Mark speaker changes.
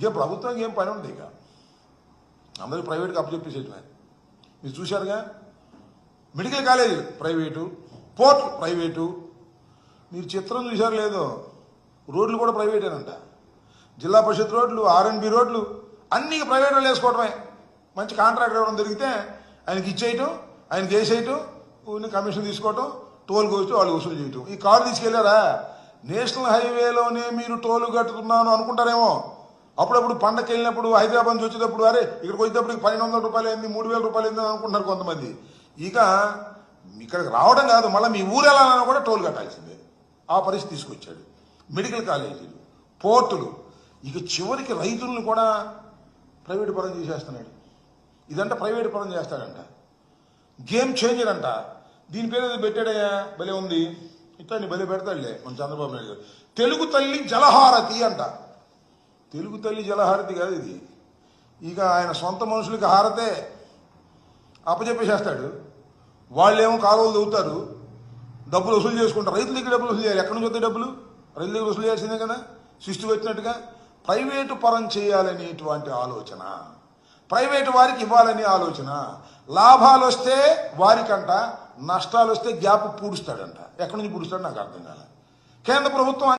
Speaker 1: ఇంకే ప్రభుత్వానికి ఏం పని ఉంది ఇక అందరూ ప్రైవేట్కి అప్పచెప్పేసేటమే. మీరు చూశారుగా, మెడికల్ కాలేజీలు ప్రైవేటు, పోర్ట్లు ప్రైవేటు. మీరు చిత్రం చూశారు లేదో, రోడ్లు కూడా ప్రైవేటేనంట. జిల్లా పరిషత్ రోడ్లు, ఆర్ఎన్బి రోడ్లు అన్నీ ప్రైవేట్ వాళ్ళు వేసుకోవడమే. మంచి కాంట్రాక్ట్ ఇవ్వడం దొరికితే ఆయనకి ఇచ్చేయటం, ఆయనకి వేసేయటం, కమిషన్ తీసుకోవటం, టోల్ కోసి వాళ్ళు వసూలు చేయటం. ఈ కారు తీసుకెళ్లారా, నేషనల్ హైవేలోనే మీరు టోల్ కట్టుతున్నాను అనుకుంటారేమో. అప్పుడప్పుడు పండగకి వెళ్ళినప్పుడు హైదరాబాద్ నుంచి వచ్చేటప్పుడు అరే ఇక్కడికి వచ్చేటప్పుడు 1200 రూపాయలు అయింది, 3000 రూపాయలు అయింది అనుకుంటున్నారు కొంతమంది. ఇక ఇక్కడికి రావడం కాదు, మళ్ళీ మీ ఊరు వెళ్ళాలన్నా కూడా టోల్ కట్టాల్సిందే. ఆ పరిస్థితి తీసుకొచ్చాడు. మెడికల్ కాలేజీలు, పోర్టులు, ఇక చివరికి రైతులను కూడా ప్రైవేటు పరం చేసేస్తున్నాడు. ఇదంటే ప్రైవేటు పరం చేస్తాడంట. గేమ్ చేంజర్ అంట. దీని పేరు ఏదో పెట్టాడయ్యా, భలే ఉంది. ఇట్లా భలే పెడతాడులే మన చంద్రబాబు నాయుడు గారు. తెలుగు తల్లి జలహారతి అంట. తెలుగు తల్లి జలహారతి కాదు ఇది. ఇక ఆయన సొంత మనుషులకి హారతే అప్పచెప్పేసేస్తాడు. వాళ్ళేమో కాలువలు దవ్వుతారు, డబ్బులు వసూలు చేసుకుంటారు. రైతుల దగ్గర డబ్బులు వసూలు చేయాలి. ఎక్కడి నుంచి వస్తాయి డబ్బులు? రైతుల దగ్గర వసూలు చేయాల్సిందే కదా. సృష్టి వచ్చినట్టుగా ప్రైవేటు పరం చేయాలనేటువంటి ఆలోచన, ప్రైవేటు వారికి ఇవ్వాలనే ఆలోచన. లాభాలు వస్తే వారికంట, నష్టాలు వస్తే గ్యాప్ పూడుస్తాడంట. ఎక్కడి నుంచి పూడుస్తాడు నాకు అర్థం కాలే. కేంద్ర ప్రభుత్వం